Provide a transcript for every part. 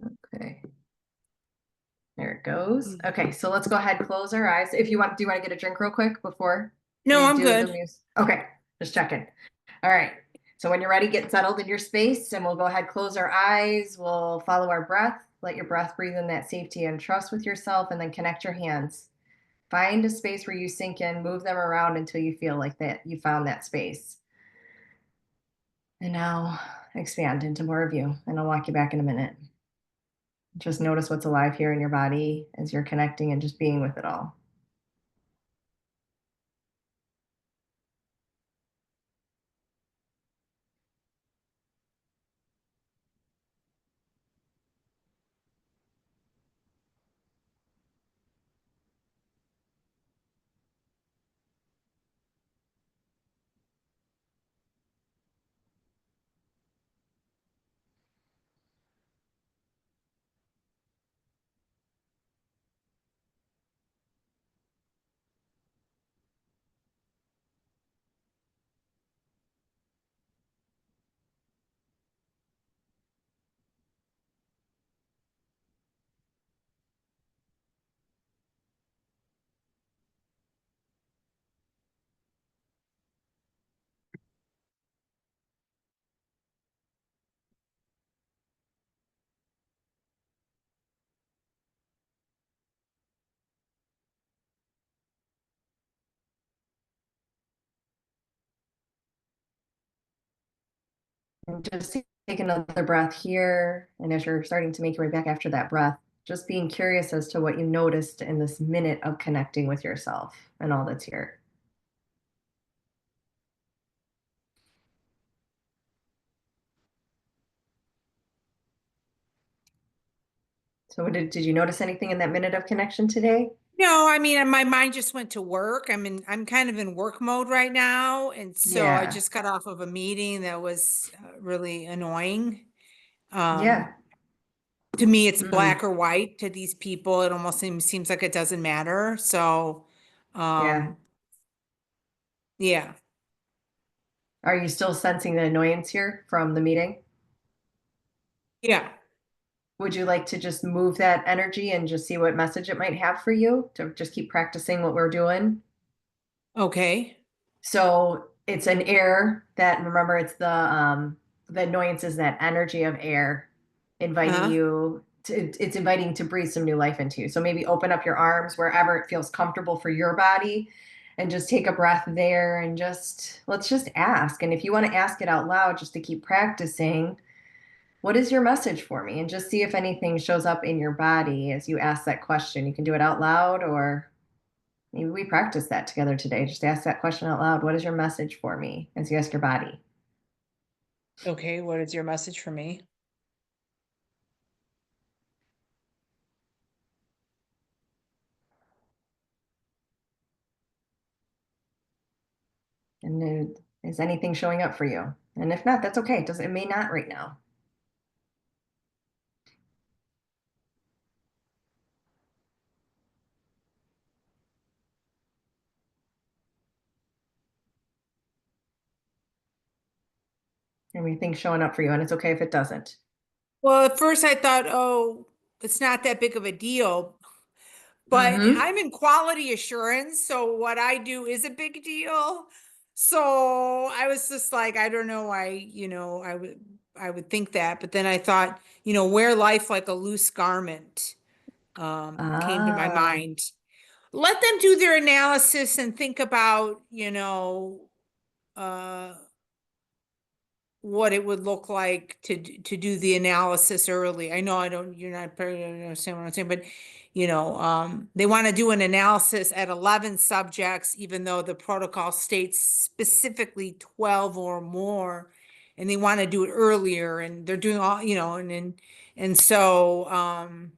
Okay. There it goes. Okay, so let's go ahead and close our eyes. If you want, do you want to get a drink real quick before No, we I'm do the good. music? Okay, just checking. All right. So when you're ready, get settled in your space and we'll go ahead, close our eyes. We'll follow our breath. Let your breath breathe in that safety and trust with yourself, and then connect your hands. Find a space where you sink in, move them around until you feel like that you found that space. And now expand into more of you, and I'll walk you back in a minute. Just notice what's alive here in your body as you're connecting and just being with it all. And just take another breath here. And as you're starting to make your way back after that breath, just being curious as to what you noticed in this minute of connecting with yourself and all that's here. So did you notice anything in that minute of connection today? No, I mean, my mind just went to work. I'm kind of in work mode right now. And so I Yeah. just got off of a meeting that was really annoying. Um, Yeah. to me, it's Mm. black or white. To these people, it almost seems like it doesn't matter. So, Yeah. um, yeah. Are you still sensing the annoyance here from the meeting? Yeah. Would you like to just move that energy and just see what message it might have for you to just keep practicing what we're doing? Okay. So it's an air that, remember, it's the annoyance is that energy of air inviting Uh-huh. you to, it's inviting to breathe some new life into you. So maybe open up your arms wherever it feels comfortable for your body and just take a breath there, and just let's just ask. And if you want to ask it out loud just to keep practicing, what is your message for me? And just see if anything shows up in your body as you ask that question. You can do it out loud, or maybe we practice that together today. Just ask that question out loud. What is your message for me? As you ask your body. Okay. What is your message for me? And is anything showing up for you? And if not, that's okay. It may not right now. Anything showing up for you, and it's okay if it doesn't. Well, at first I thought, oh, it's not that big of a deal. But Mm-hmm. I'm in quality assurance, so what I do is a big deal. So I was just like, I don't know why, I would think that, but then I thought, wear life like a loose garment, came to my Ah, mind. Let them do their analysis and think about, uh, what it would look like to do the analysis early. I know I don't, you're not probably don't understand what I'm saying, but they want to do an analysis at 11 subjects, even though the protocol states specifically 12 or more, and they want to do it earlier, and they're doing all, and so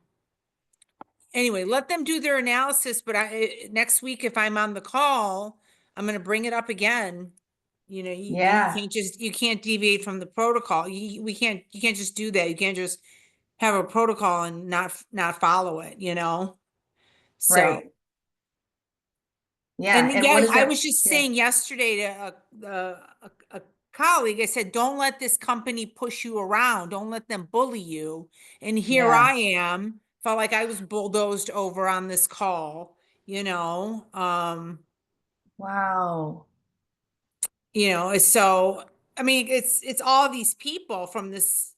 anyway, let them do their analysis, but next week, if I'm on the call, I'm going to bring it up again. You yeah, can't just, you can't deviate from the protocol. You can't just do that. You can't just have a protocol and not follow it. So, right. Yeah. and And yeah, what is I it? was just Yeah. saying yesterday to a colleague, I said, don't let this company push you around. Don't let them bully you. And here Yeah. I am, felt like I was bulldozed over on this call, you know. Wow. So I mean, it's all these people from this,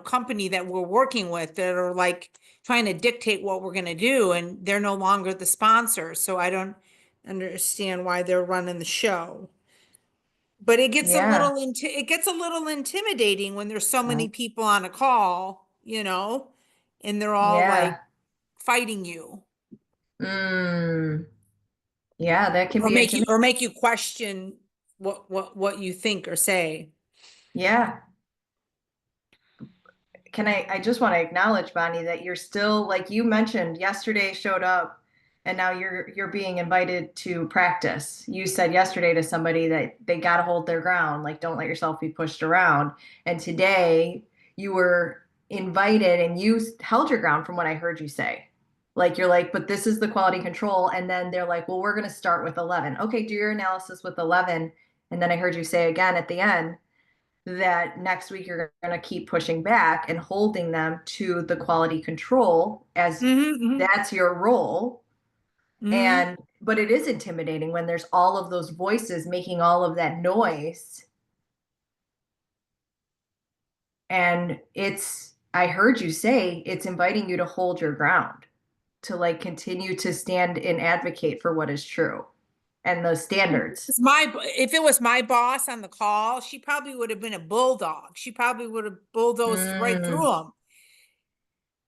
company that we're working with that are like trying to dictate what we're going to do, and they're no longer the sponsor. So I don't understand why they're running the show. But Yeah. it gets a little intimidating when there's so Uh, many people on a call, and they're all like yeah. fighting you Mm. Yeah, that can or be intimidating. make you question what you think or say. Yeah. I just want to acknowledge, Bonnie, that you're still, like you mentioned, yesterday showed up and now you're being invited to practice. You said yesterday to somebody that they got to hold their ground, like don't let yourself be pushed around. And today you were invited and you held your ground from what I heard you say. Like you're like, but this is the quality control. And then they're like, well, we're going to start with 11. Okay, do your analysis with 11. And then I heard you say again at the end that next week you're going to keep pushing back and holding them to the quality control as Mm-hmm, that's your role. mm-hmm. And but it is intimidating when there's all of those voices making all of that noise. And I heard you say it's inviting you to hold your ground, to like continue to stand and advocate for what is true and the standards. If it was my boss on the call, she probably would have been a bulldog. She probably would have bulldozed right through Mm. them.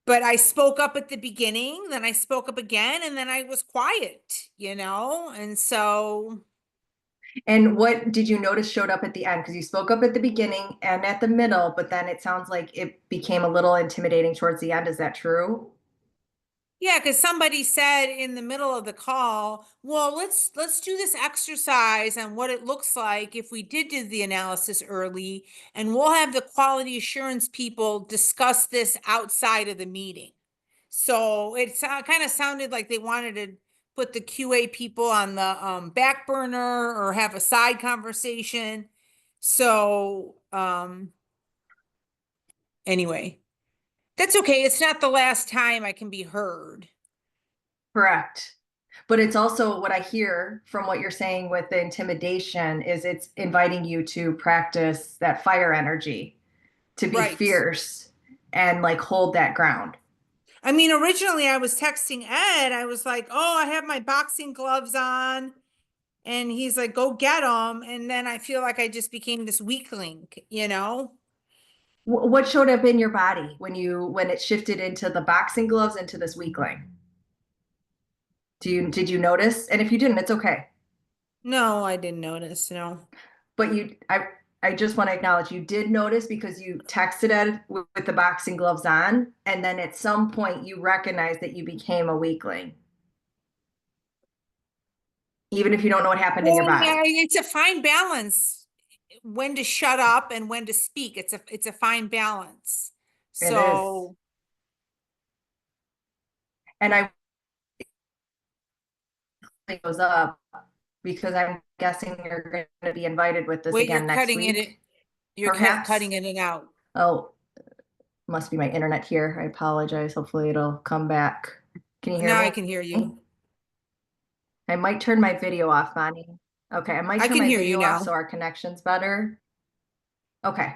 But I spoke up at the beginning, then I spoke up again, and then I was quiet. And so, And what did you notice showed up at the end? Because you spoke up at the beginning and at the middle, but then it sounds like it became a little intimidating towards the end. Is that true? yeah, because somebody said in the middle of the call, well, let's do this exercise on what it looks like if we did do the analysis early, and we'll have the quality assurance people discuss this outside of the meeting. So it kind of sounded like they wanted to put the QA people on the back burner or have a side conversation. So anyway, that's okay. It's not the last time I can be heard. Correct. But it's also what I hear from what you're saying with the intimidation is it's inviting you to practice that fire energy, to be Right. fierce and like hold that ground. I mean, originally I was texting Ed. I was like, oh, I have my boxing gloves on. And he's like, go get them. And then I feel like I just became this weakling. What showed up in your body when it shifted into the boxing gloves into this weakling? Did you notice? And if you didn't, it's okay. No, I didn't notice. No. But I just want to acknowledge you did notice because you texted Ed with the boxing gloves on, and then at some point you recognized that you became a weakling, even if you don't know what happened in Well, your yeah, body. it's a fine balance when to shut up and when to speak. It's a fine balance. It is. So And I think it goes up because I'm guessing you're going to be invited with this wait, again next week, you're perhaps. cutting it in and out. Oh, must be my internet here. I apologize. Hopefully it'll come back. Can you hear Now I me? can hear you. I might turn my video off, Bonnie. Okay, I might I turn can my hear you video off so now. our connection's better. Okay.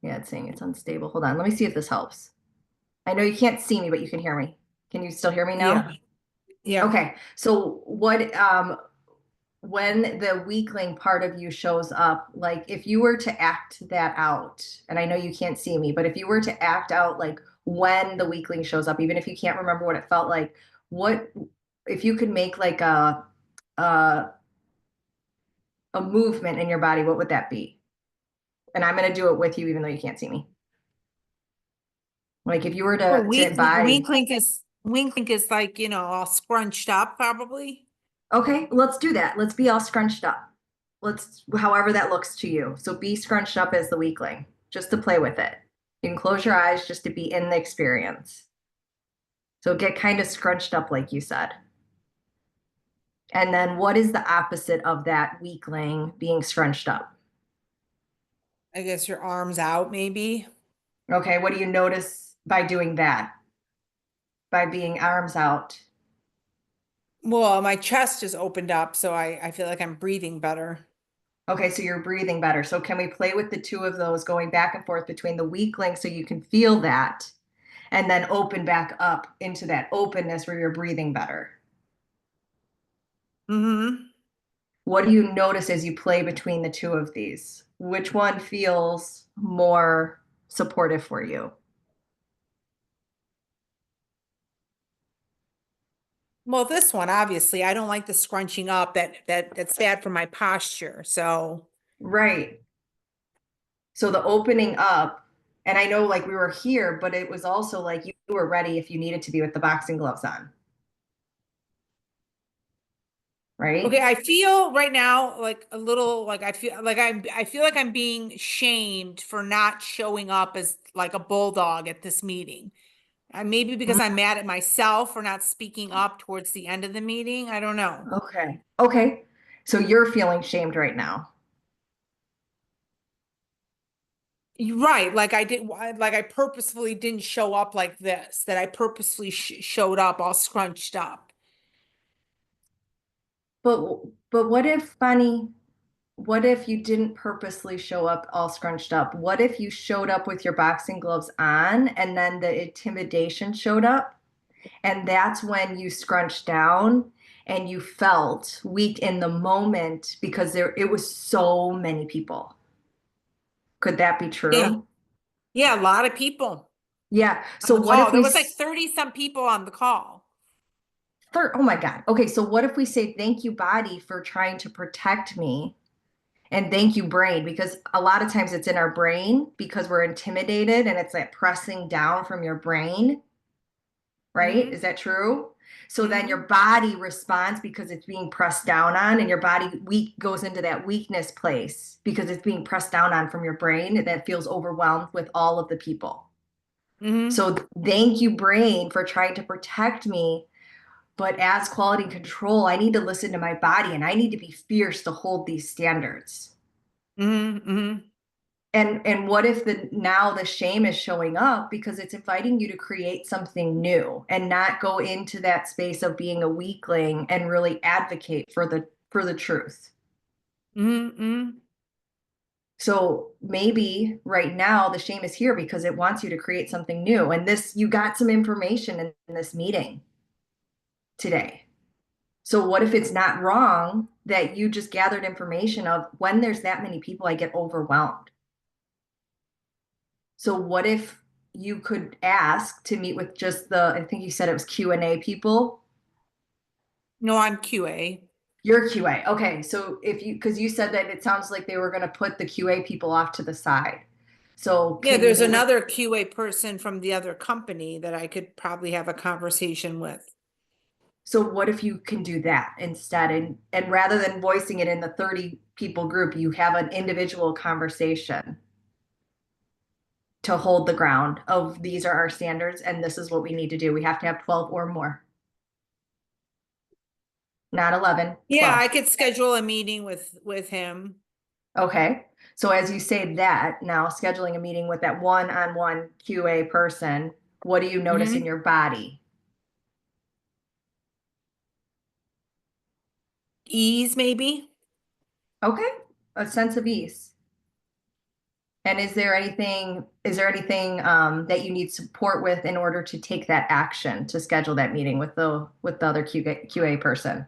Yeah, it's saying it's unstable. Hold on. Let me see if this helps. I know you can't see me, but you can hear me. Can you still hear me Yeah. now? Yeah. Okay. So when the weakling part of you shows up, like if you were to act that out, and I know you can't see me, but if you were to act out like when the weakling shows up, even if you can't remember what it felt like, what if you could make like a a movement in your body, what would that be? And I'm going to do it with you, even though you can't see me. Like if you were Oh, to embody, wink link is like, all scrunched up probably. okay, let's do that. Let's be all scrunched up. Let's, however that looks to you. So be scrunched up as the weakling, just to play with it. You can close your eyes just to be in the experience. So get kind of scrunched up, like you said. And then what is the opposite of that weakling being scrunched up? I guess your arms out maybe. Okay, what do you notice by doing that? By being arms out? Well, my chest just opened up, so I feel like I'm breathing better. Okay, so you're breathing better. So can we play with the two of those going back and forth between the weak link so you can feel that and then open back up into that openness where you're breathing better? Mm-hmm. What do you notice as you play between the two of these? Which one feels more supportive for you? Well, this one, obviously, I don't like the scrunching up. That's bad for my posture. So, Right. So the opening up, and I know like we were here, but it was also like you were ready if you needed to be with the boxing gloves on, okay, right? I feel right now like a little like I feel like I'm being shamed for not showing up as like a bulldog at this meeting. Maybe because I'm mad at myself for not speaking up towards the end of the meeting. I don't know. Okay. Okay. So you're feeling shamed right now. You're right. Like like I purposefully didn't show up like this, that I purposefully showed up all scrunched up. But but what if, Bonnie, what if you didn't purposely show up all scrunched up? What if you showed up with your boxing gloves on and then the intimidation showed up? And that's when you scrunched down and you felt weak in the moment because there it was so many people. Could that be Yeah. true? Yeah, a lot of people Yeah. on So the what call. if There we was like 30 some people on the call. oh my God. Okay, so what if we say thank you, body, for trying to protect me? And thank you, brain, because a lot of times it's in our brain because we're intimidated and it's like pressing down from your brain, right? Mm-hmm. Is that true? So then your Mm-hmm. body responds because it's being pressed down on, and your body weak goes into that weakness place because it's being pressed down on from your brain that feels overwhelmed with all of the people. Mm-hmm. So thank you, brain, for trying to protect me. But as quality control, I need to listen to my body and I need to be fierce to hold these standards. Mm-hmm. Mm-hmm. And what if the now the shame is showing up because it's inviting you to create something new and not go into that space of being a weakling and really advocate for the truth. Mm-hmm. So maybe right now the shame is here because it wants you to create something new. And this you got some information in this meeting today. So what if it's not wrong that you just gathered information of when there's that many people, I get overwhelmed. So what if you could ask to meet with just I think you said it was Q&A people. No, I'm QA. Your QA. Okay. So if you, because you said that it sounds like they were going to put the QA people off to the side. So Yeah, can you there's meet with, another QA person from the other company that I could probably have a conversation with. so what if you can do that instead? And rather than voicing it in the 30 people group, you have an individual conversation to hold the ground of these are our standards and this is what we need to do. We have to have 12 or more, not 11, Yeah, 12. I could schedule a meeting with him. Okay. So as you say that, now scheduling a meeting with that one-on-one QA person, what do you notice in Hmm. your body? Ease, maybe. Okay. A sense of ease. And is there anything that you need support with in order to take that action to schedule that meeting with the other QA person?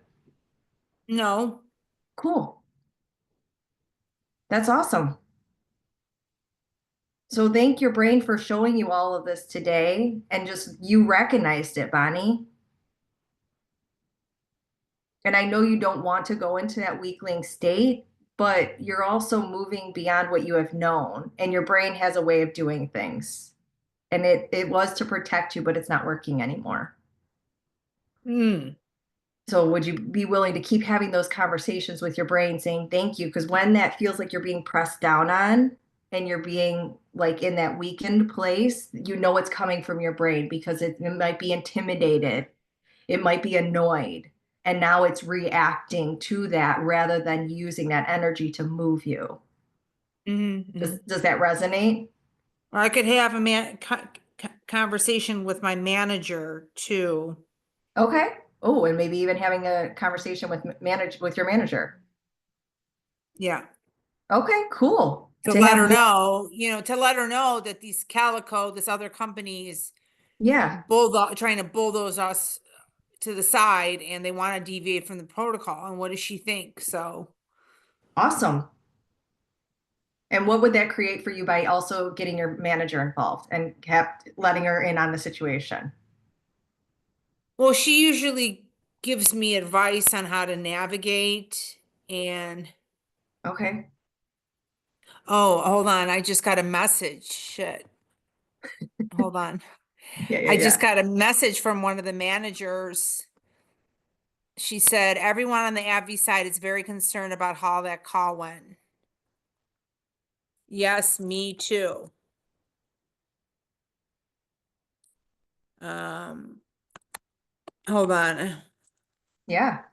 No. Cool. That's awesome. So thank your brain for showing you all of this today and just you recognized it, Bonnie. And I know you don't want to go into that weakling state, but you're also moving beyond what you have known, and your brain has a way of doing things. And it was to protect you, but it's not working anymore. Mm. So would you be willing to keep having those conversations with your brain saying thank you? Because when that feels like you're being pressed down on and you're being like in that weakened place, you know it's coming from your brain because it might be intimidated, it might be annoyed, and now it's reacting to that rather than using that energy to move you. Mm-hmm. Does that resonate? Or I could have a conversation with my manager too. Okay. Oh, and maybe even having a conversation with your manager. Yeah. Okay, cool. To To let have her more, know, to let her know that these Calico, this other company is yeah, trying to bulldoze us to the side and they want to deviate from the protocol. And what does she think? So, awesome. And what would that create for you by also getting your manager involved and kept letting her in on the situation? well, she usually gives me advice on how to navigate and Okay. oh, hold on. I just got a message. Shit. Hold on. Yeah, yeah, I just yeah. got a message from one of the managers. She said, everyone on the AbbVie side is very concerned about how that call went. Yes, me too. Um, hold on. Yeah.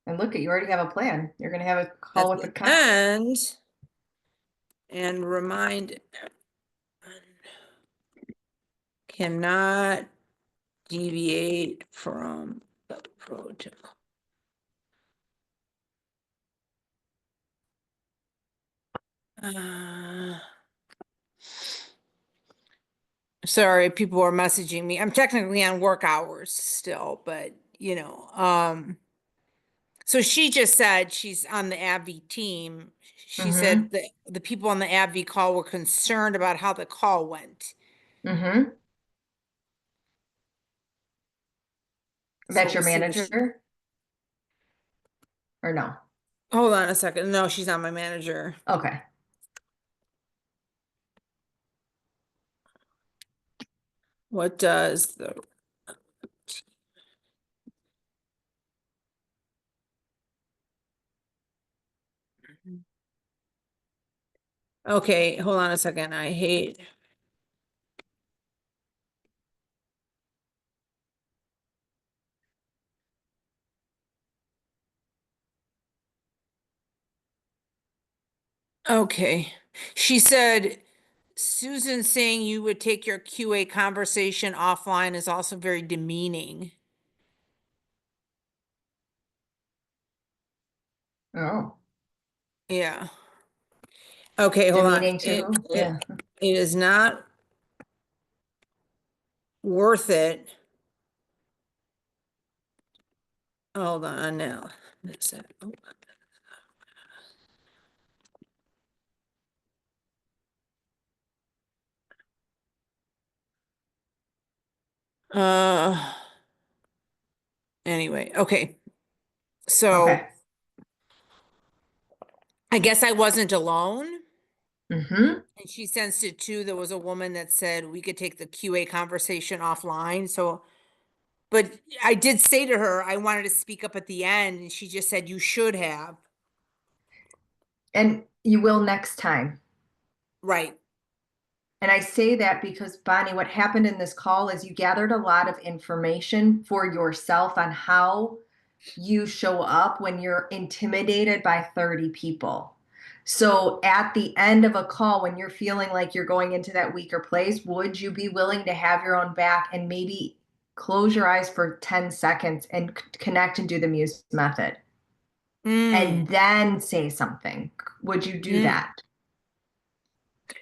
And look at you already have a plan. You're gonna have a call At with the the end, and remind cannot deviate from the protocol. Uh, sorry, people are messaging me. I'm technically on work hours still, but so she just said she's on the AbbVie team. She said Mm-hmm. that the people on the AbbVie call were concerned about how the call went. Mm-hmm. So That's we'll your see what she, manager or no? hold on a second. No, she's not my manager. Okay. What does the okay, hold on a second. I hate okay. She said Susan saying you would take your QA conversation offline is also very demeaning. Oh, Yeah. Okay, hold on. demeaning It too. it, Yeah. it is not worth it. Hold on now. That's it. Uh, anyway, okay. So Okay. I guess I wasn't alone. Mm-hmm. And she sensed it too. There was a woman that said we could take the QA conversation offline. So, but I did say to her, I wanted to speak up at the end, and she just said, you should have. And you will next time. Right. And I say that because, Bonnie, what happened in this call is you gathered a lot of information for yourself on how you show up when you're intimidated by 30 people. So at the end of a call, when you're feeling like you're going into that weaker place, would you be willing to have your own back and maybe close your eyes for 10 seconds and connect and do the Muse method and Mm, then say something? Would you do mm. that?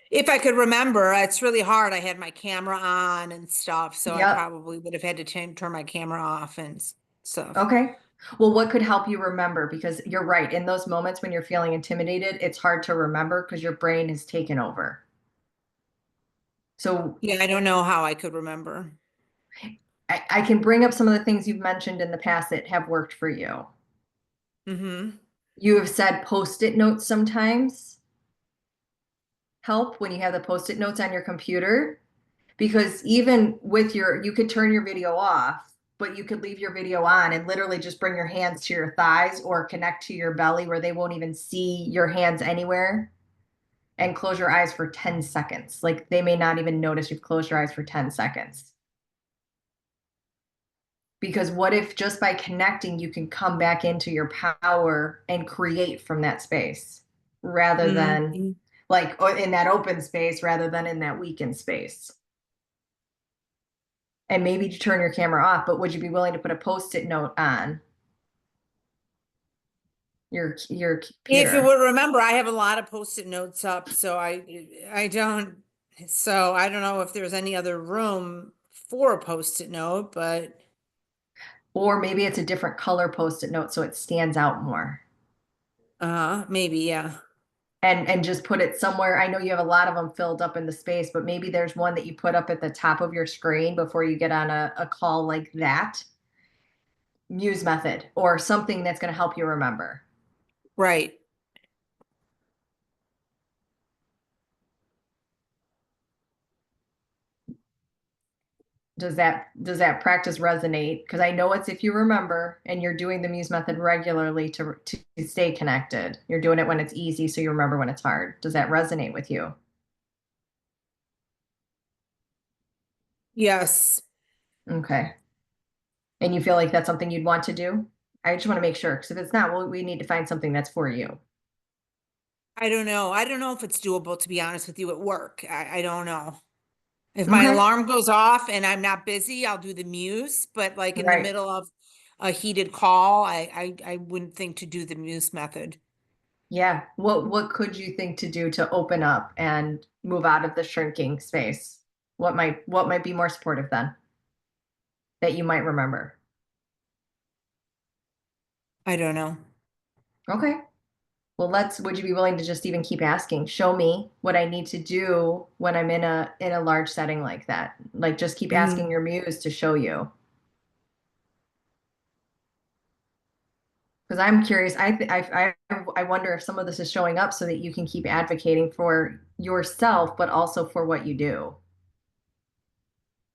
If I could remember, it's really hard. I had my camera on and stuff, so I Yep. probably would have had to turn my camera off and stuff. Okay. Well, what could help you remember? Because you're right. In those moments when you're feeling intimidated, it's hard to remember because your brain has taken over. So Yeah, I don't know how I could remember. I can bring up some of the things you've mentioned in the past that have worked for you. Mm-hmm. You have said post-it notes sometimes help when you have the post-it notes on your computer, because even with you could turn your video off, but you could leave your video on and literally just bring your hands to your thighs or connect to your belly where they won't even see your hands anywhere and close your eyes for 10 seconds. Like they may not even notice you've closed your eyes for 10 seconds. Because what if just by connecting, you can come back into your power and create from that space rather than Mm-hmm. like in that open space rather than in that weakened space. And maybe to turn your camera off, but would you be willing to put a post-it note on your If you computer? would remember, I have a lot of post-it notes up, so I don't, so I don't know if there's any other room for a post-it note, but Or maybe it's a different color post-it note so it stands out more. maybe, yeah. And just put it somewhere. I know you have a lot of them filled up in the space, but maybe there's one that you put up at the top of your screen before you get on a call like that. Muse method or something that's going to help you remember. Right. Does that practice resonate? Because I know it's if you remember and you're doing the Muse method regularly to stay connected. You're doing it when it's easy, so you remember when it's hard. Does that resonate with you? Yes. Okay. And you feel like that's something you'd want to do? I just want to make sure, because if it's not, well, we need to find something that's for you. I don't know. I don't know if it's doable, to be honest with you, at work. I don't know. If my Okay. alarm goes off and I'm not busy, I'll do the muse, but like in the Right. middle of a heated call, I wouldn't think to do the muse method. Yeah. What could you think to do to open up and move out of the shrinking space? What might be more supportive then that you might remember? I don't know. Okay. Well, would you be willing to just even keep asking, show me what I need to do when I'm in a large setting like that? Like just keep asking Mhm. your muse to show you. Because I'm curious, I wonder if some of this is showing up so that you can keep advocating for yourself, but also for what you do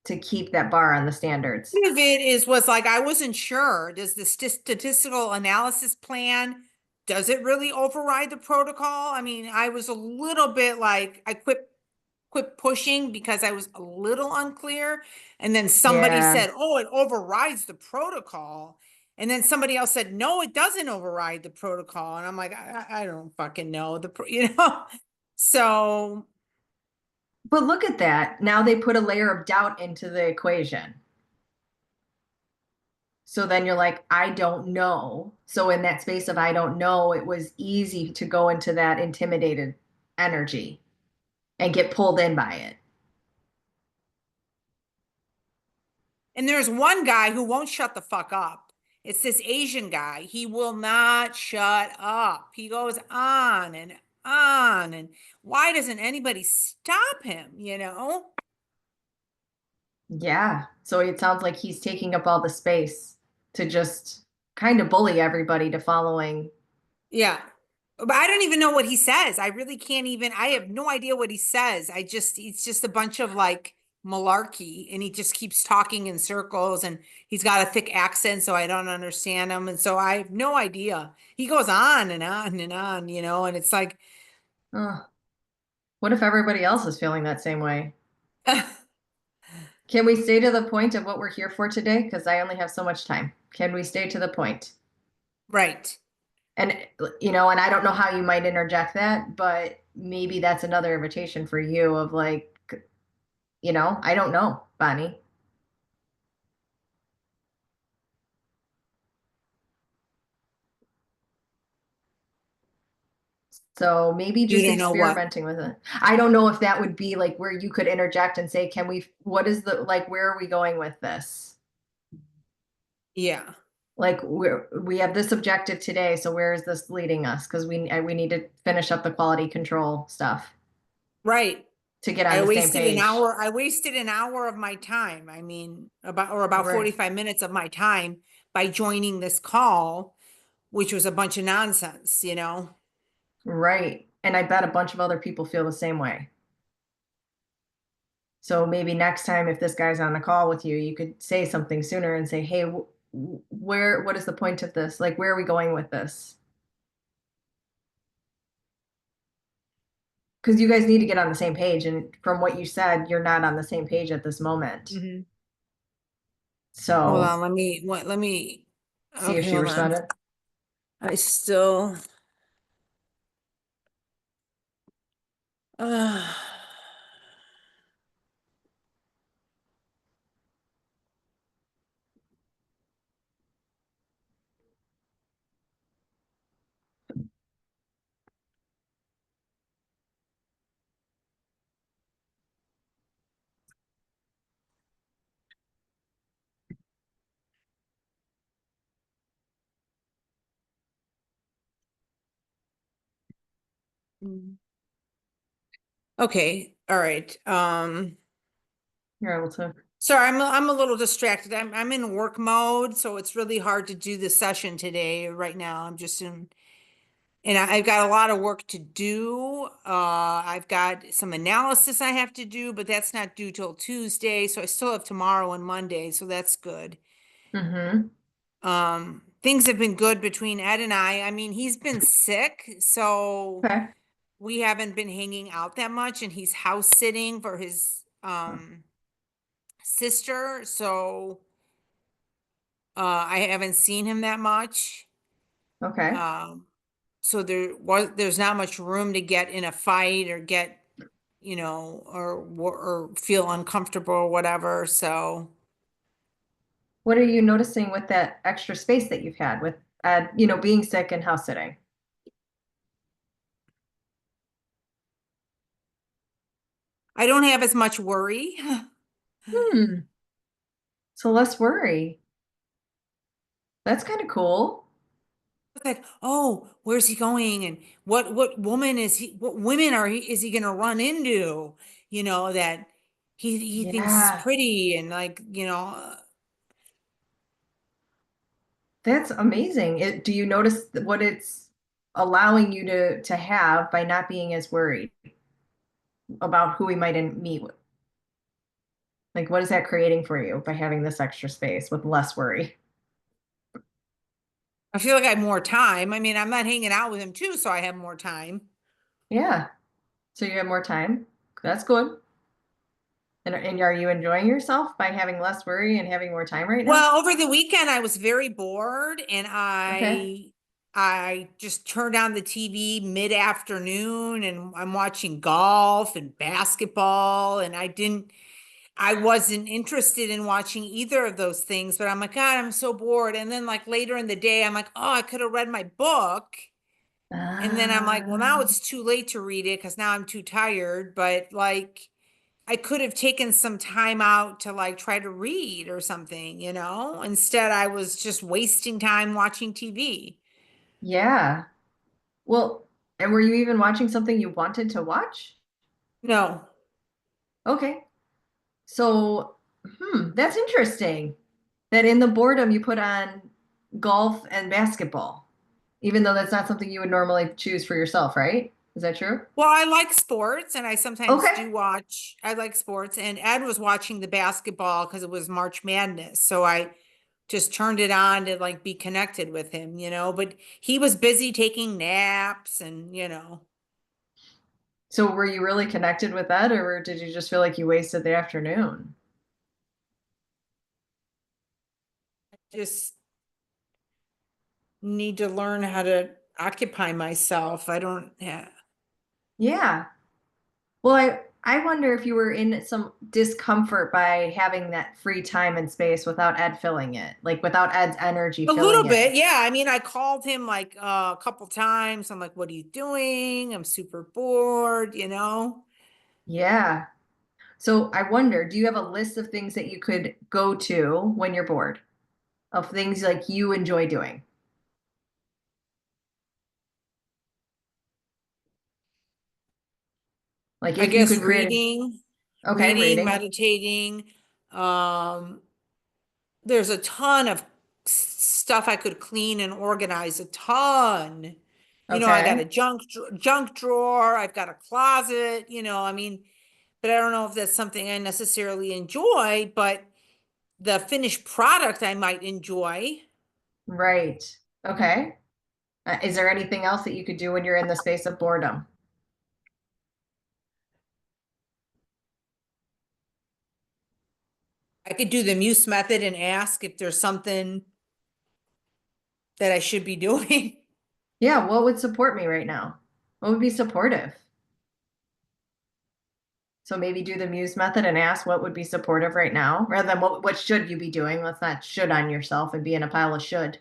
to keep that bar on the standards. Part of it was like I wasn't sure. Does the statistical analysis plan, does it really override the protocol? I mean, I was a little bit like I quit pushing because I was a little unclear. And then somebody Yeah. said, "Oh, it overrides the protocol." And then somebody else said, "No, it doesn't override the protocol." And I'm like, I don't fucking know you know. So But look at that. Now they put a layer of doubt into the equation. So then you're like, I don't know. So in that space of I don't know, it was easy to go into that intimidated energy and get pulled in by it. And there's one guy who won't shut the fuck up. It's this Asian guy. He will not shut up. He goes on and on. And why doesn't anybody stop him, you know? Yeah. So it sounds like he's taking up all the space to just kind of bully everybody to following. Yeah. But I don't even know what he says. I really can't even, I have no idea what he says. It's just a bunch of like malarkey and he just keeps talking in circles and he's got a thick accent, so I don't understand him. And so I have no idea. He goes on and on and on, you know, and it's like, Oh, what if everybody else is feeling that same way? Can we stay to the point of what we're here for today? Because I only have so much time. Can we stay to the point? right. And and I don't know how you might interject that, but maybe that's another invitation for you of like, I don't know, Bonnie. So maybe You just don't know what. experimenting with it. I don't know if that would be like where you could interject and say, what is like, where are we going with this? Yeah. Like we have this objective today, so where is this leading us? Because we need to finish up the quality control stuff Right. to get on the same page. I wasted an hour of my time. I mean, about Right. 45 minutes of my time by joining this call, which was a bunch of nonsense, you know? Right. And I bet a bunch of other people feel the same way. So maybe next time, if this guy's on the call with you, you could say something sooner and say, "Hey, what is the point of this? Like, where are we going with this?" Because you guys need to get on the same page. And from what you said, you're not on the same page at this moment. Mhm. Hold So on, let me, see if okay, she hold on. responded. I still, Uh, okay, all right. You're able to. Sorry, I'm a little distracted. I'm in work mode, so it's really hard to do the session today right now. I'm just in and I've got a lot of work to do. I've got some analysis I have to do, but that's not due till Tuesday, so I still have tomorrow and Monday, so that's good. Mm-hmm. Things have been good between Ed and I. I mean, he's been sick, so Okay. we haven't been hanging out that much, and he's house sitting for his sister, so I haven't seen him that much. Okay. Um, so there's not much room to get in a fight or get, or feel uncomfortable or whatever. So What are you noticing with that extra space that you've had with, being sick and house sitting? I don't have as much worry. Hmm. So less worry. That's kind of cool. It's like, oh, where's he going? And what women is he gonna run into? That he thinks is Yeah, pretty and like, that's amazing. Do you notice what it's allowing you to have by not being as worried about who we might meet with? Like, what is that creating for you by having this extra space with less worry? I feel like I have more time. I mean, I'm not hanging out with him too, so I have more time. Yeah. So you have more time. That's good. And are you enjoying yourself by having less worry and having more time right now? Well, over the weekend I was very bored and Okay. I just turned on the TV mid-afternoon and I'm watching golf and basketball and I wasn't interested in watching either of those things, but I'm like, God, I'm so bored. And then like later in the day, I'm like, oh, I could have read my book. And then I'm like, well, now Ah, it's too late to read it because now I'm too tired. But like I could have taken some time out to like try to read or something, Instead, I was just wasting time watching TV. yeah. Well, and were you even watching something you wanted to watch? No. Okay. So, that's interesting that in the boredom you put on golf and basketball, even though that's not something you would normally choose for yourself, right? Is that true? Well, I like sports and I sometimes Okay. do watch, I like sports and Ed was watching the basketball because it was March Madness. So I just turned it on to like be connected with him, but he was busy taking naps and. So were you really connected with that, or did you just feel like you wasted the afternoon? Just need to learn how to occupy myself. I don't, yeah. Yeah. Well, I wonder if you were in some discomfort by having that free time and space without Ed filling it, like without Ed's energy A little filling it. bit, yeah. I mean, I called him like a couple times. I'm like, what are you doing? I'm super bored. Yeah. So I wonder, do you have a list of things that you could go to when you're bored, of things like you enjoy doing? Like I if you guess could create okay, reading, reading. meditating. Um, there's a ton of stuff I could clean and organize, a ton. I got a Okay. junk drawer, I've got a closet, I mean, but I don't know if that's something I necessarily enjoy, but the finished product I might enjoy. Right. Okay. Is there anything else that you could do when you're in the space of boredom? I could do the Muse method and ask if there's something that I should be doing. Yeah, what would support me right now? What would be supportive? So maybe do the muse method and ask what would be supportive right now, rather than what should you be doing? Let's not should on yourself and be in a pile of should.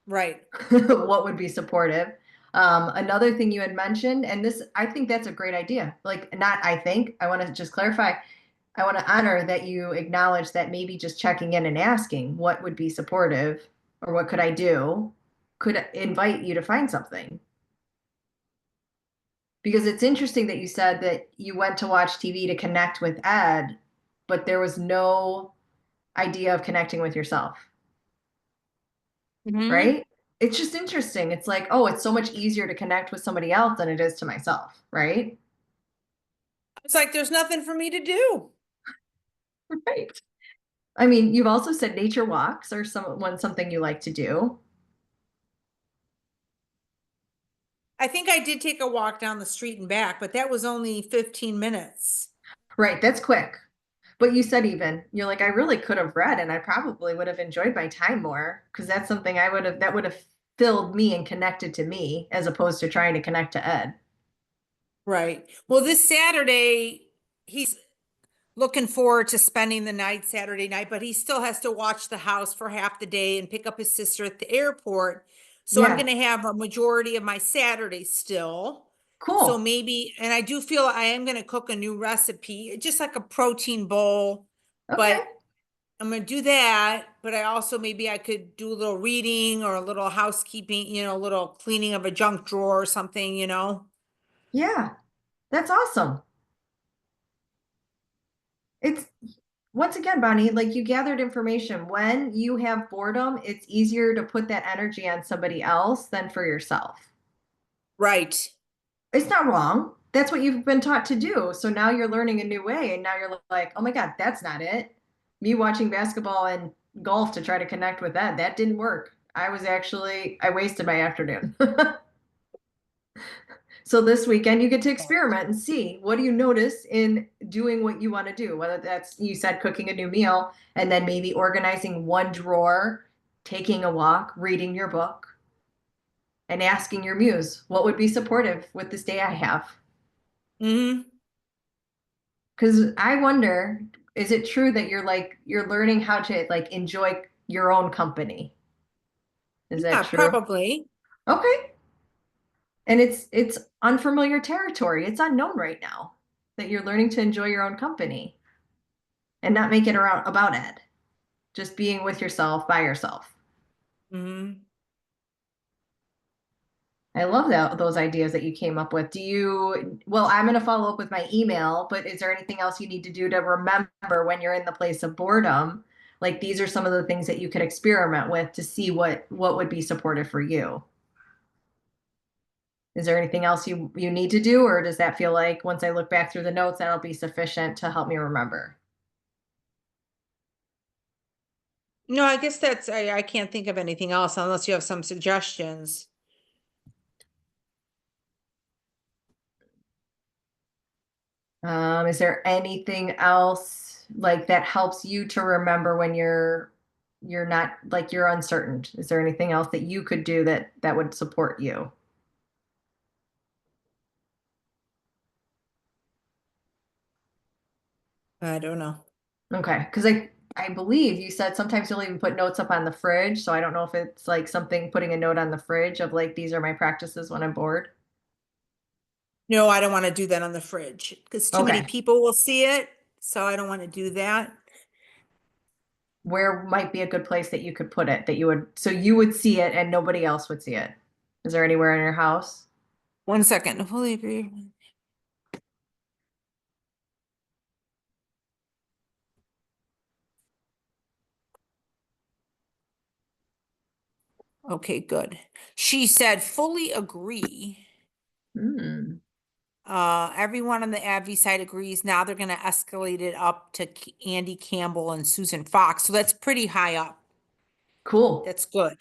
Right. What would be supportive? Another thing you had mentioned, and this, I think that's a great idea. Like, not I think, I want to just clarify. I want to honor that you acknowledge that maybe just checking in and asking what would be supportive or what could I do could invite you to find something. Because it's interesting that you said that you went to watch TV to connect with Ed, but there was no idea of connecting with yourself, Hmm. right? It's just interesting. It's like, oh, it's so much easier to connect with somebody else than it is to myself, right? It's like there's nothing for me to do. Right. I mean, you've also said nature walks are something you like to do. I think I did take a walk down the street and back, but that was only 15 minutes. Right, that's quick. But you said even, you're like, I really could have read and I probably would have enjoyed my time more because that's something that would have filled me and connected to me as opposed to trying to connect to Ed. Right. Well, this Saturday, he's looking forward to spending the night Saturday night, but he still has to watch the house for half the day and pick up his sister at the airport. So I'm Yeah, going to have a majority of my Saturday still. So cool. maybe, and I do feel I am going to cook a new recipe, just like a protein bowl, Okay. but I'm going to do that. But I also, maybe I could do a little reading or a little housekeeping, a little cleaning of a junk drawer or something. Yeah, that's awesome. It's once again, Bonnie, like you gathered information. When you have boredom, it's easier to put that energy on somebody else than for yourself. Right. It's not wrong. That's what you've been taught to do. So now you're learning a new way. And now you're like, oh my God, that's not it. Me watching basketball and golf to try to connect with that didn't work. I wasted my afternoon. So this weekend you get to experiment and see what do you notice in doing what you want to do, whether that's, you said, cooking a new meal and then maybe organizing one drawer, taking a walk, reading your book, and asking your muse, what would be supportive with this day I have? Hmm. Because I wonder, is it true that you're learning how to like enjoy your own company? Is that Yeah, true? probably. Okay. And it's unfamiliar territory. It's unknown right now that you're learning to enjoy your own company and not make it around about Ed. Just being with yourself by yourself. Hmm. I love those ideas that you came up with. Well, I'm going to follow up with my email, but is there anything else you need to do to remember when you're in the place of boredom? Like these are some of the things that you could experiment with to see what would be supportive for you. Is there anything else you need to do, or does that feel like once I look back through the notes, that'll be sufficient to help me remember? No, I guess I can't think of anything else unless you have some suggestions. Is there anything else like that helps you to remember when you're not like you're uncertain? Is there anything else that you could do that would support you? I don't know. Okay, because I believe you said sometimes you'll even put notes up on the fridge, so I don't know if it's like something putting a note on the fridge of like these are my practices when I'm bored. No, I don't want to do that on the fridge because too many Okay, people will see it. So I don't want to do that. where might be a good place that you could put it that you would see it and nobody else would see it? Is there anywhere in your house? 1 second. Fully agree. Okay, good. She said, fully agree. Hmm. Everyone on the AbbVie side agrees. Now they're going to escalate it up to Andy Campbell and Susan Fox. So that's pretty high up. Cool. That's good.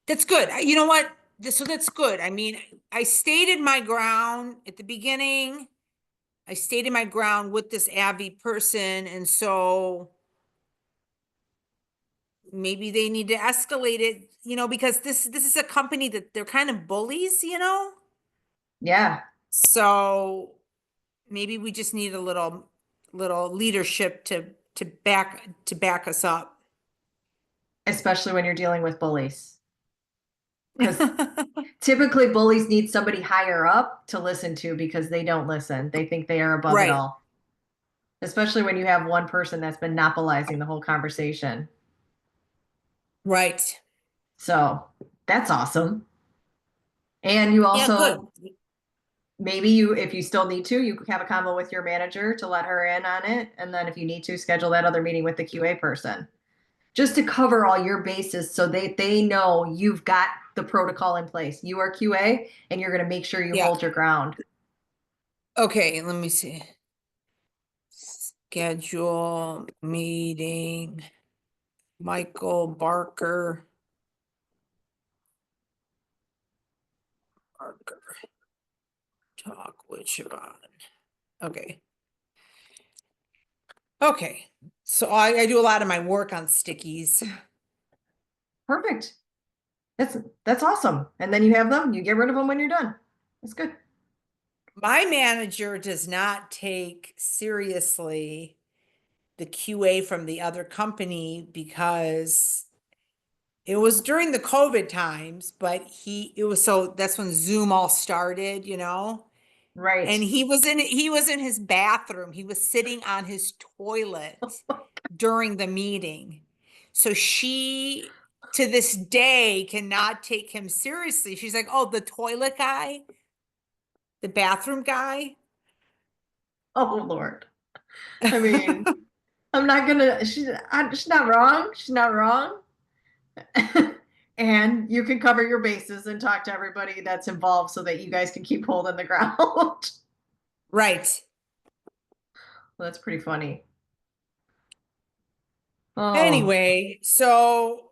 That's good. You know what? So that's good. I mean, I stated my ground at the beginning. I stated my ground with this Abby person, and so maybe they need to escalate it, because this is a company that they're kind of bullies. Yeah. So maybe we just need a little little leadership to back us up. especially when you're dealing with bullies. Because typically bullies need somebody higher up to listen to because they don't listen. They think they are above it Right, all, especially when you have one person that's monopolizing the whole conversation. right. So that's awesome. And you Yeah, good. also, maybe you, if you still need to, you could have a convo with your manager to let her in on it. And then if you need to, schedule that other meeting with the QA person just to cover all your bases so they know you've got the protocol in place. You are QA and you're going to make sure you Yeah. hold your ground. Okay, let me see. Schedule meeting, Michael Barker, talk with Siobhan. Okay. Okay. So I do a lot of my work on stickies. Perfect. That's awesome. And then you have them, you get rid of them when you're done. That's good. My manager does not take seriously the QA from the other company because it was during the COVID times, but it was so that's when Zoom all started, Right. and he was in his bathroom. He was sitting on his toilet during the meeting. So she to this day cannot take him seriously. She's like, "Oh, the toilet guy, the bathroom guy." Oh Lord. I mean, I'm not gonna. She's not wrong. She's not wrong. And you can cover your bases and talk to everybody that's involved so that you guys can keep holding the ground. Well, Right. that's pretty funny. Oh, Anyway, so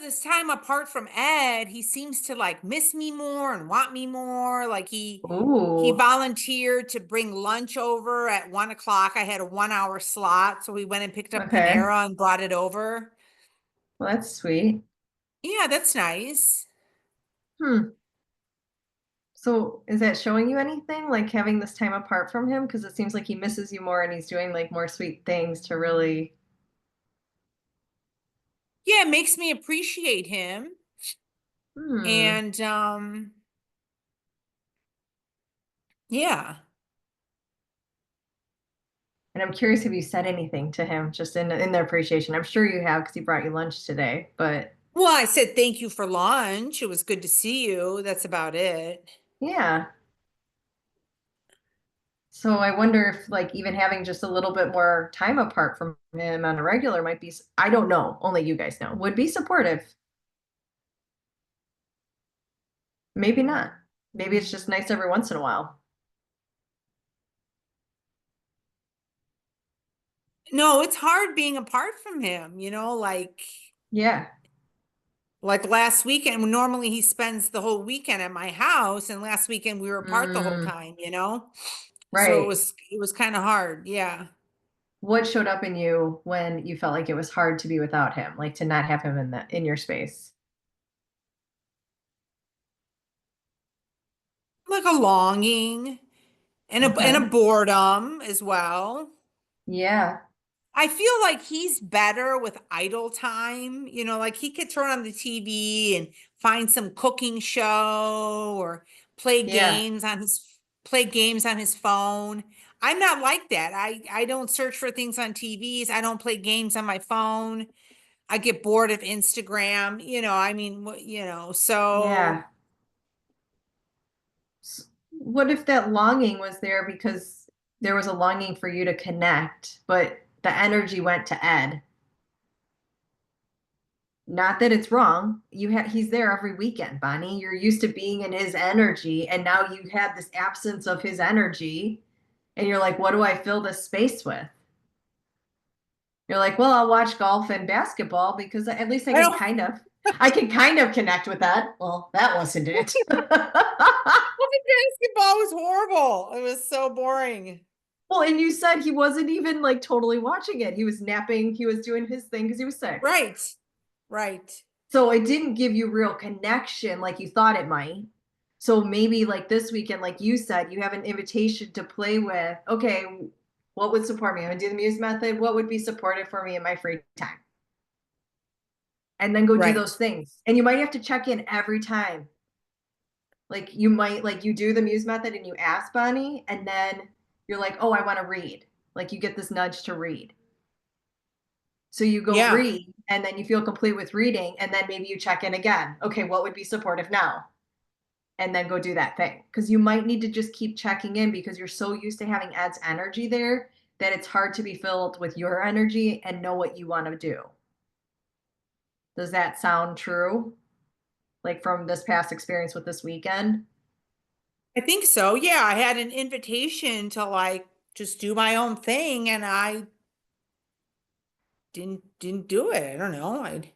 this time apart from Ed, he seems to like miss me more and want me more. Like he ooh, volunteered to bring lunch over at 1 o'clock. I had a 1 hour slot, so we went and picked up okay. Panera and brought it over. Well, that's sweet. Yeah, that's nice. Hmm. So is that showing you anything, like having this time apart from him? Because it seems like he misses you more and he's doing like more sweet things to really. Yeah, it makes me appreciate him. Hmm. And yeah. And I'm curious if you said anything to him just in the appreciation. I'm sure you have because he brought you lunch today, but Well, I said thank you for lunch. It was good to see you. That's about it. yeah. So I wonder if like even having just a little bit more time apart from him on a regular might be, I don't know, only you guys know, would be supportive. Maybe not. Maybe it's just nice every once in a while. No, it's hard being apart from him, Yeah. like last weekend. Normally he spends the whole weekend at my house, and last weekend we were apart the whole Mm, time. So it right. was it was kind of hard. Yeah. What showed up in you when you felt like it was hard to be without him, like to not have him in your space? Like a longing and a Okay. boredom as well. Yeah. I feel like he's better with idle time, like he could turn on the TV and find some cooking show or play Yeah. games on his play games on his phone. I'm not like that. I don't search for things on TVs. I don't play games on my phone. I get bored of Instagram, I mean, so Yeah. What if that longing was there because there was a longing for you to connect, but the energy went to Ed? Not that it's wrong. He's there every weekend, Bonnie. You're used to being in his energy, and now you have this absence of his energy, and you're like, what do I fill this space with? You're like, well, I'll watch golf and basketball because at least I don't I can kind of connect with that. Well, that wasn't it. basketball was horrible. It was so boring. Well, and you said he wasn't even like totally watching it. He was napping, he was doing his thing because he was sick. Right. Right. So it didn't give you real connection like you thought it might. So maybe like this weekend, like you said, you have an invitation to play with. Okay, what would support me? I'm gonna do the Muse method. What would be supportive for me in my free time? And then go do Right. those things. And you might have to check in every time. Like you might like you do the Muse method and you ask Bonnie, and then you're like, oh, I want to read. Like you get this nudge to read. So you go Yeah. read and then you feel complete with reading, and then maybe you check in again. Okay, what would be supportive now? And then go do that thing. Because you might need to just keep checking in because you're so used to having Ed's energy there that it's hard to be filled with your energy and know what you want to do. Does that sound true? Like from this past experience with this weekend? I think so. Yeah, I had an invitation to like just do my own thing and I didn't do it. I don't know. I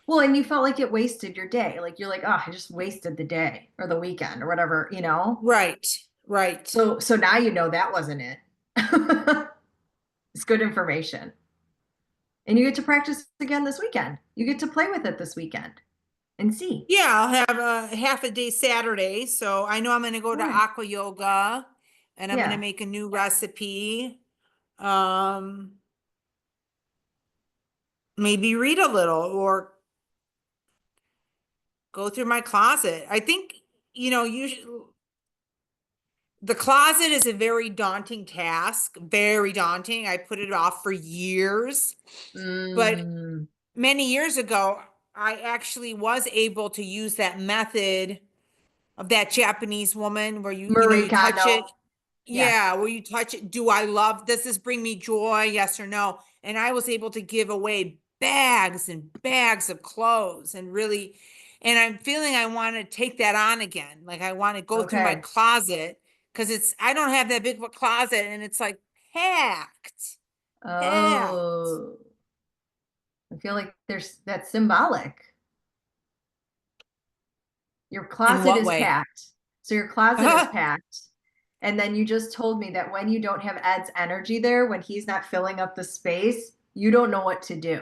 Well, and you felt like it wasted your day. Like you're like, oh, I just wasted the day or the weekend or whatever, you know? Right. Right. So now you know that wasn't it. It's good information. And you get to practice again this weekend. You get to play with it this weekend and see. Yeah, I'll have a half a day Saturday. So I know I'm going to go to Right. aqua yoga and I'm going to Yeah. make a new recipe. Um, Maybe read a little or go through my closet. I think, usually the closet is a very daunting task, very daunting. I put it off for years, but Mm, many years ago, I actually was able to use that method of that Japanese woman where you Marie touch Kondo. it. Yeah. Yeah, where you touch it. Does this bring me joy? Yes or no? And I was able to give away bags and bags of clothes and really, and I'm feeling I want to take that on again. Like I want to go through my Okay. closet because I don't have that big of a closet and it's like packed, packed. Oh, I feel like there's that's symbolic. Your In closet what is way? packed. So your closet is packed. And then you just told me that when you don't have Ed's energy there, when he's not filling up the space, you don't know what to do.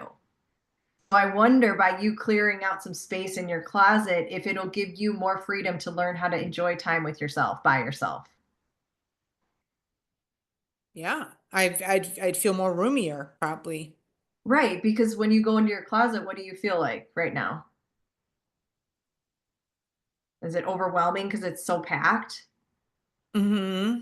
So I wonder by you clearing out some space in your closet if it'll give you more freedom to learn how to enjoy time with yourself by yourself. Yeah, I'd feel more roomier probably. Right, because when you go into your closet, what do you feel like right now? Is it overwhelming because it's so packed? Hmm.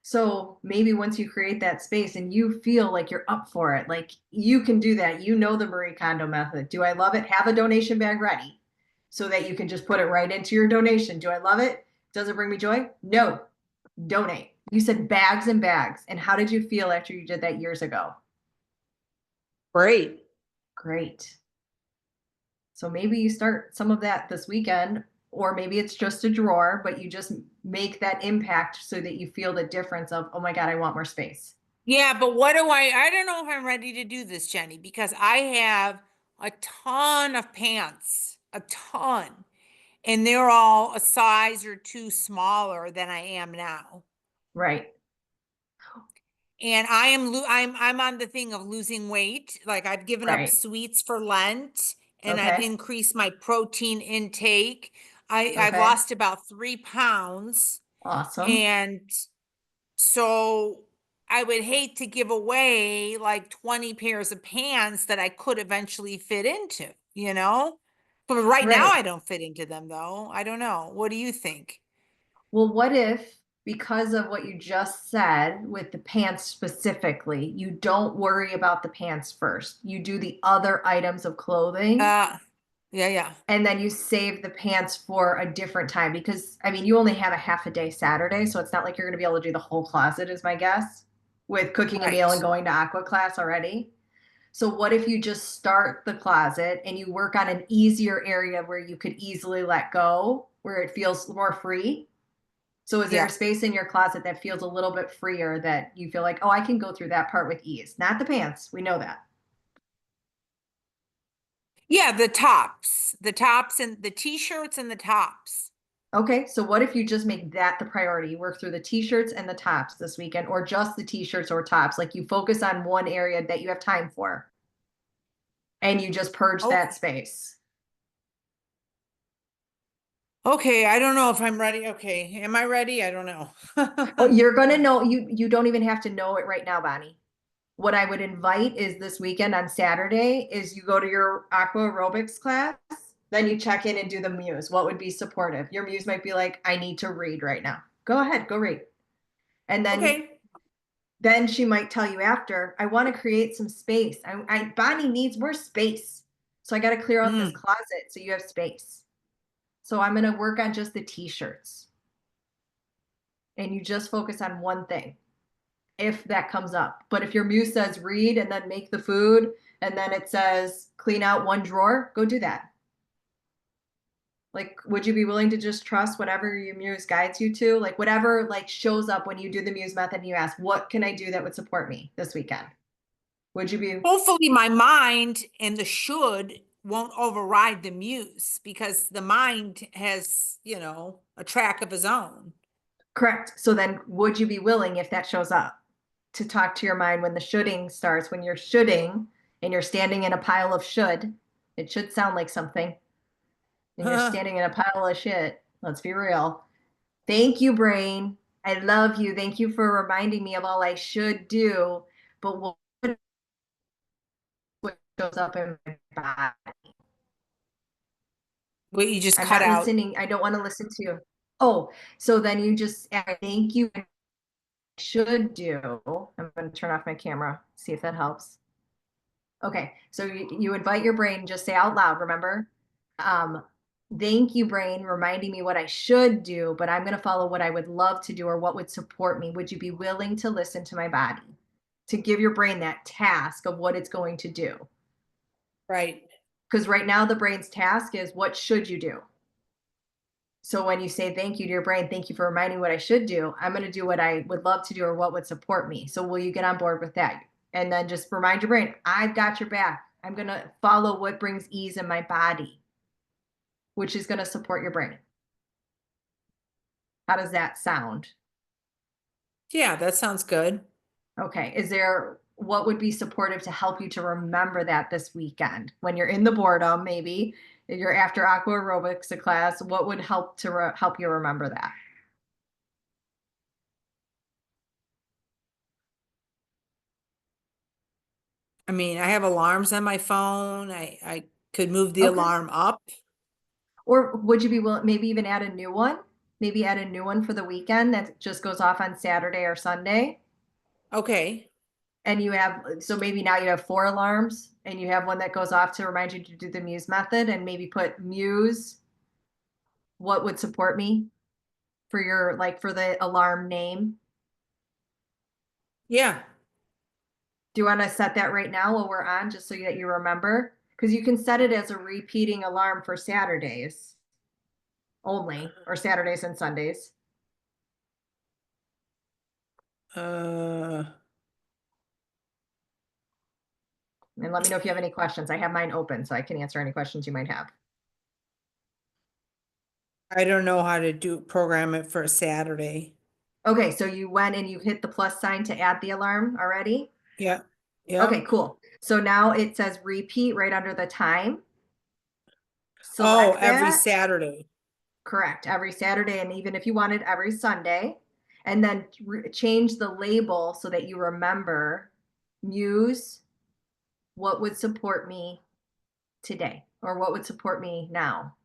So maybe once you create that space and you feel like you're up for it, like you can do that. You know the Marie Kondo method. Do I love it? Have a donation bag ready so that you can just put it right into your donation. Do I love it? Does it bring me joy? No. Donate. You said bags and bags. And how did you feel after you did that years ago? Great. Great. So maybe you start some of that this weekend, or maybe it's just a drawer, but you just make that impact so that you feel the difference of, oh my God, I want more space. Yeah, but what do I don't know if I'm ready to do this, Jenny, because I have a ton of pants, a ton, and they're all a size or two smaller than I am now. Right. And I'm on the thing of losing weight. Like I've given up Right. sweets for Lent and I've Okay. increased my protein intake. I've Okay. lost about 3 pounds. Awesome. And so I would hate to give away like 20 pairs of pants that I could eventually fit into, you know? But right now Right. I don't fit into them though. I don't know. What do you think? Well, what if, because of what you just said with the pants specifically, you don't worry about the pants first? You do the other items of clothing Uh, yeah, yeah. and then you save the pants for a different time because, I mean, you only have a half a day Saturday, so it's not like you're going to be able to do the whole closet, is my guess, with cooking a meal and Right. going to aqua class already. So what if you just start the closet and you work on an easier area where you could easily let go, where it feels more free? So is there a Yeah. space in your closet that feels a little bit freer that you feel like, oh, I can go through that part with ease? Not the pants. We know that. Yeah, the tops and the t-shirts and the tops. Okay, so what if you just make that the priority? You work through the t-shirts and the tops this weekend, or just the t-shirts or tops. Like you focus on one area that you have time for and you just purge that Okay. space. Okay, I don't know if I'm ready. Okay, am I ready? I don't Oh, know. you're gonna know, you don't even have to know it right now, Bonnie. What I would invite is this weekend on Saturday is you go to your aqua aerobics class, then you check in and do the muse. What would be supportive? Your muse might be like, I need to read right now. Go ahead, go read. And Okay. then she might tell you after, I want to create some space. Bonnie needs more space. So I got to clear out this Mm. closet so you have space. So I'm going to work on just the t-shirts. And you just focus on one thing if that comes up. But if your muse says read and then make the food, and then it says clean out one drawer, go do that. Like, would you be willing to just trust whatever your muse guides you to? Like whatever like shows up when you do the muse method and you ask, what can I do that would support me this weekend? Would you be Hopefully my mind and the should won't override the muse because the mind has, a track of his own. correct? So then would you be willing, if that shows up, to talk to your mind when the shoulding starts, when you're shoulding and you're standing in a pile of should, it should sound like something, and you're standing in a pile of shit. Let's be real. Thank you, brain. I love you. Thank you for reminding me of all I should do. But what shows up in my body? But you just I'm cut not out. listening. I don't want to listen to you. Oh, so then you just thank you. I should do. I'm going to turn off my camera, see if that helps. Okay, so you invite your brain, just say out loud, remember? Um, Thank you, brain, reminding me what I should do, but I'm going to follow what I would love to do or what would support me. Would you be willing to listen to my body? To give your brain that task of what it's going to do. Right. Because right now, the brain's task is what should you do? So when you say thank you to your brain, thank you for reminding me what I should do, I'm going to do what I would love to do or what would support me. So will you get on board with that? And then just remind your brain, I've got your back. I'm going to follow what brings ease in my body, which is going to support your brain. How does that sound? Yeah, that sounds good. Okay. Is there what would be supportive to help you to remember that this weekend when you're in the boredom, maybe you're after aqua aerobics a class, what would help to help you remember that? I mean, I have alarms on my phone. I could move the Okay. alarm up. Or would you be willing, maybe even add a new one? Maybe add a new one for the weekend that just goes off on Saturday or Sunday. Okay. And you have, so maybe now you have four alarms and you have one that goes off to remind you to do the Muse method, and maybe put Muse, what would support me, for your, like for the alarm name. Yeah. Do you want to set that right now while we're on, just so that you remember? Because you can set it as a repeating alarm for Saturdays only, or Saturdays and Sundays. Uh, And let me know if you have any questions. I have mine open so I can answer any questions you might have. I don't know how to program it for a Saturday. Okay, so you went and you hit the plus sign to add the alarm already? Yeah. Okay, Yep. cool. So now it says repeat right under the time. Oh, Select every that. Saturday. Correct. Every Saturday, and even if you wanted every Sunday, and then change the label so that you remember Muse, what would support me today, or what would support me now,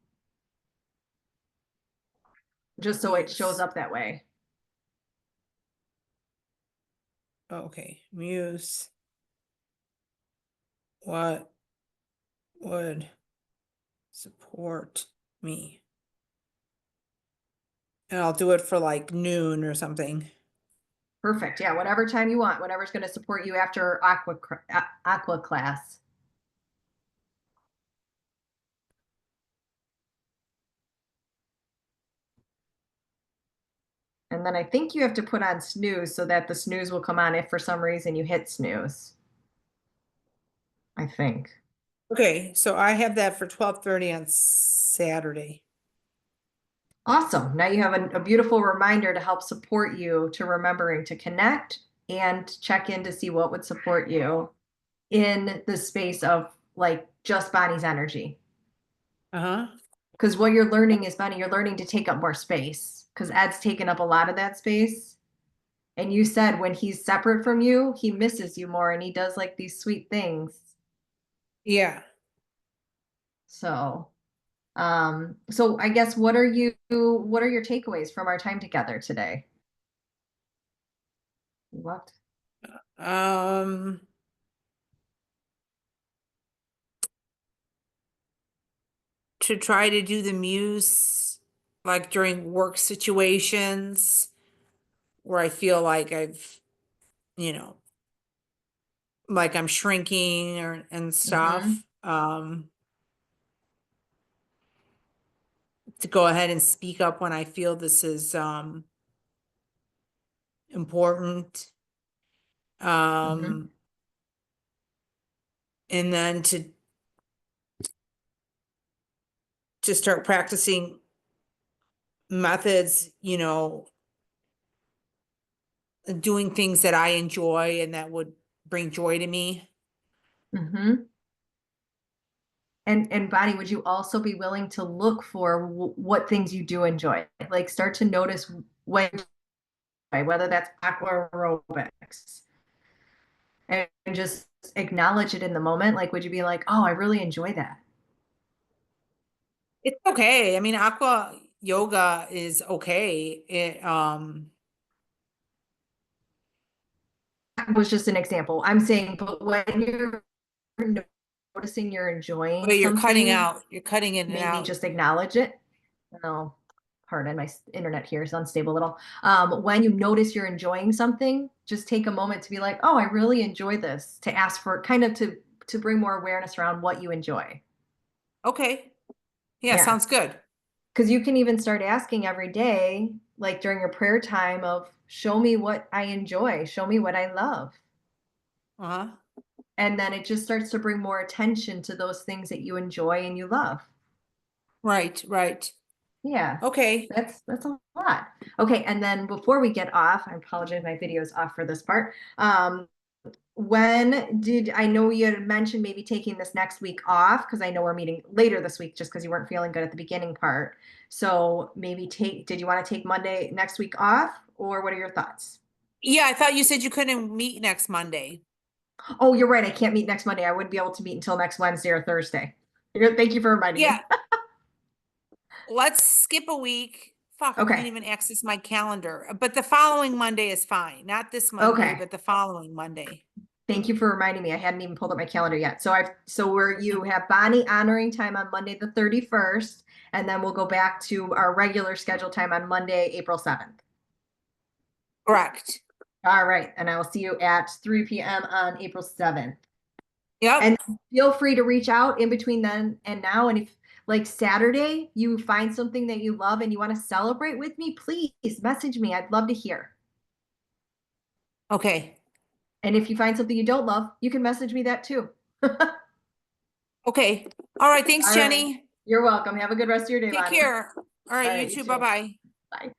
just so it shows Muse. up that way. Okay. Muse. What would support me? And I'll do it for like noon or something. Perfect. Yeah, whatever time you want, whatever's going to support you after aqua class. And then I think you have to put on snooze so that the snooze will come on if for some reason you hit snooze. I think. Okay, so I have that for 12:30 on Saturday. Awesome. Now you have a beautiful reminder to help support you to remembering to connect and check in to see what would support you in the space of like just Bonnie's energy. Uh-huh. Because what you're learning is, Bonnie, you're learning to take up more space because Ed's taken up a lot of that space. And you said when he's separate from you, he misses you more and he does like these sweet things. Yeah. So, so I guess what are your takeaways from our time together today? What? Um, to try to do the muse like during work situations where I feel like I've, you know, like I'm shrinking or and Mm-hmm. stuff. To go ahead and speak up when I feel this is important. Mm-hmm. Um, and then to start practicing methods, doing things that I enjoy and that would bring joy to me. Mm-hmm. And Bonnie, would you also be willing to look for what things you do enjoy? Like start to notice when, whether that's aqua aerobics, and just acknowledge it in the moment. Like, would you be like, oh, I really enjoy that? It's okay. I mean, aqua yoga is okay. That was just an example. I'm saying, but when you're noticing you're enjoying Wait, you're cutting something, out. You're cutting in and maybe out. just acknowledge it. Oh, pardon, my internet here is unstable a little. When you notice you're enjoying something, just take a moment to be like, oh, I really enjoy this, to ask for kind of to bring more awareness around what you enjoy. Okay. Yeah, Yeah. sounds good. Because you can even start asking every day, like during your prayer time, of show me what I enjoy, show me what I love. Uh-huh. And then it just starts to bring more attention to those things that you enjoy and you love. Right, right. Yeah, Okay. that's a lot. Okay, and then before we get off, I apologize, my video is off for this part. When did I know you had mentioned maybe taking this next week off? Because I know we're meeting later this week just because you weren't feeling good at the beginning part. So maybe did you want to take Monday next week off, or what are your thoughts? Yeah, I thought you said you couldn't meet next Monday. Oh, you're right. I can't meet next Monday. I wouldn't be able to meet until next Wednesday or Thursday. Thank you for reminding Yeah, me. let's skip a week. Fuck, I can't Okay. even access my calendar. But the following Monday is fine. Not this Monday, Okay. but the following Monday. Thank you for reminding me. I hadn't even pulled up my calendar yet. So where you have Bonnie honoring time on Monday the 31st, and then we'll go back to our regular schedule time on Monday, April 7th. Correct. All right. And I will see you at 3 p.m. on April 7th. And Yep. feel free to reach out in between then and now. And if like Saturday you find something that you love and you want to celebrate with me, please message me. I'd love to hear. Okay. And if you find something you don't love, you can message me that too. All Okay. All right. Thanks, right. Jenny. You're welcome. Have a good rest of your day, Take Bonnie. care. All right. All You right, you too. too. Bye-bye. Bye.